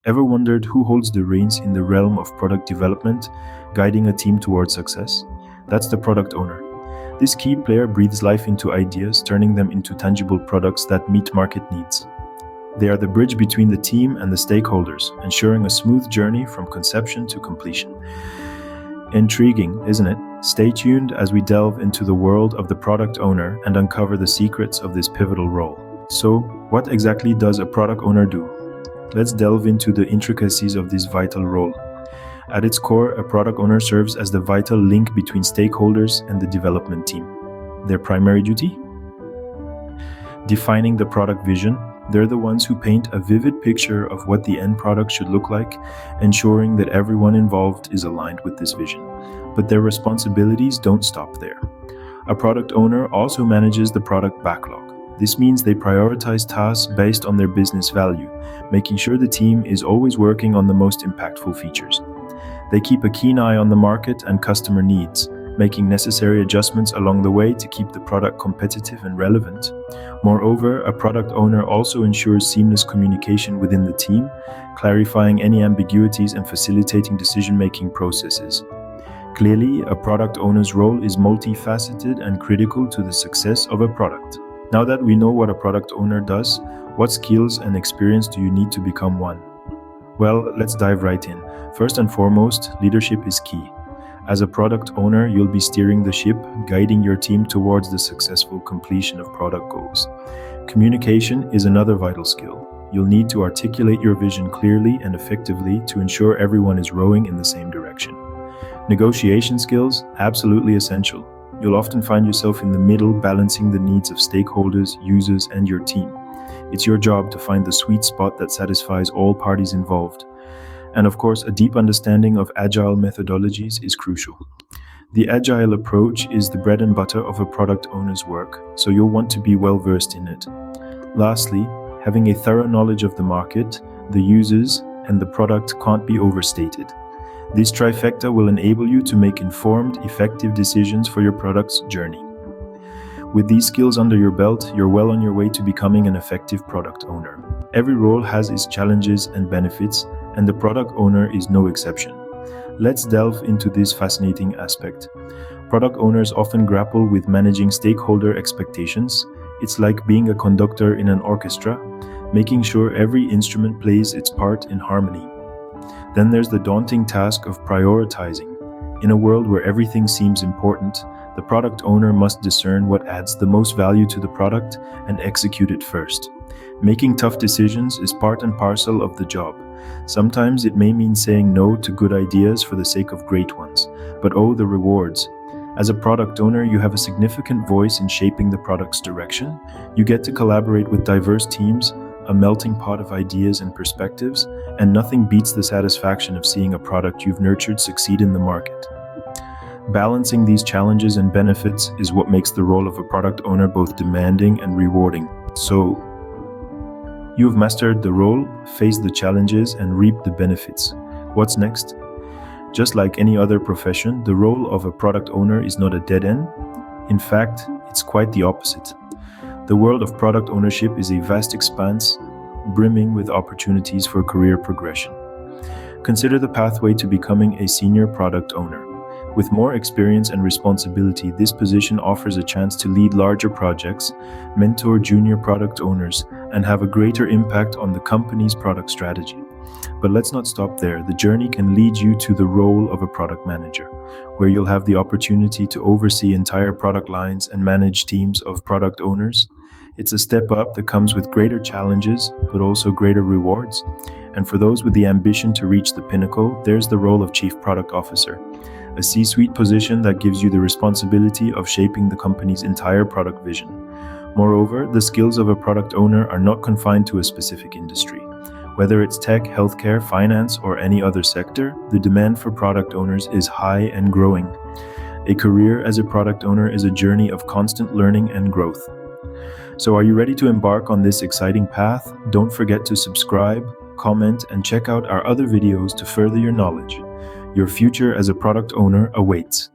Ever wondered who holds the reins in the realm of product development, guiding a team towards success? That's the product owner. This key player breathes life into ideas, turning them into tangible products that meet market needs. They are the bridge between the team and the stakeholders, ensuring a smooth journey from conception to completion. Intriguing, isn't it? Stay tuned as we delve into the world of the product owner and uncover the secrets of this pivotal role. So, what exactly does a product owner do? Let's delve into the intricacies of this vital role. At its core, a product owner serves as the vital link between stakeholders and the development team. Their primary duty? Defining the product vision. They're the ones who paint a vivid picture of what the end product should look like, ensuring that everyone involved is aligned with this vision. But their responsibilities don't stop there. A product owner also manages the product backlog. This means they prioritize tasks based on their business value, making sure the team is always working on the most impactful features. They keep a keen eye on the market and customer needs, making necessary adjustments along the way to keep the product competitive and relevant. Moreover, a product owner also ensures seamless communication within the team, clarifying any ambiguities and facilitating decision-making processes. Clearly, a product owner's role is multifaceted and critical to the success of a product. Now that we know what a product owner does, what skills and experience do you need to become one? Well, let's dive right in. First and foremost, leadership is key. As a product owner, you'll be steering the ship, guiding your team towards the successful completion of product goals. Communication is another vital skill. You'll need to articulate your vision clearly and effectively to ensure everyone is rowing in the same direction. Negotiation skills, absolutely essential. You'll often find yourself in the middle, balancing the needs of stakeholders, users, and your team. It's your job to find the sweet spot that satisfies all parties involved. And of course, a deep understanding of agile methodologies is crucial. The agile approach is the bread and butter of a product owner's work, so you'll want to be well versed in it. Lastly, having a thorough knowledge of the market, the users, and the product can't be overstated. This trifecta will enable you to make informed, effective decisions for your product's journey. With these skills under your belt, you're well on your way to becoming an effective product owner. Every role has its challenges and benefits, and the product owner is no exception. Let's delve into this fascinating aspect. Product owners often grapple with managing stakeholder expectations. It's like being a conductor in an orchestra, making sure every instrument plays its part in harmony. Then there's the daunting task of prioritizing. In a world where everything seems important, the product owner must discern what adds the most value to the product and execute it first. Making tough decisions is part and parcel of the job. Sometimes it may mean saying no to good ideas for the sake of great ones, but oh, the rewards. As a product owner, you have a significant voice in shaping the product's direction. You get to collaborate with diverse teams, a melting pot of ideas and perspectives, and nothing beats the satisfaction of seeing a product you've nurtured succeed in the market. Balancing these challenges and benefits is what makes the role of a product owner both demanding and rewarding. So, you've mastered the role, faced the challenges, and reaped the benefits. What's next? Just like any other profession, the role of a product owner is not a dead end. In fact, it's quite the opposite. The world of product ownership is a vast expanse, brimming with opportunities for career progression. Consider the pathway to becoming a senior product owner. With more experience and responsibility, this position offers a chance to lead larger projects, mentor junior product owners, and have a greater impact on the company's product strategy. But let's not stop there. The journey can lead you to the role of a product manager, where you'll have the opportunity to oversee entire product lines and manage teams of product owners. It's a step up that comes with greater challenges, but also greater rewards. And for those with the ambition to reach the pinnacle, there's the role of Chief Product Officer, a C-suite position that gives you the responsibility of shaping the company's entire product vision. Moreover, the skills of a product owner are not confined to a specific industry. Whether it's tech, healthcare, finance, or any other sector, the demand for product owners is high and growing. A career as a product owner is a journey of constant learning and growth. So are you ready to embark on this exciting path? Don't forget to subscribe, comment, and check out our other videos to further your knowledge. Your future as a product owner awaits.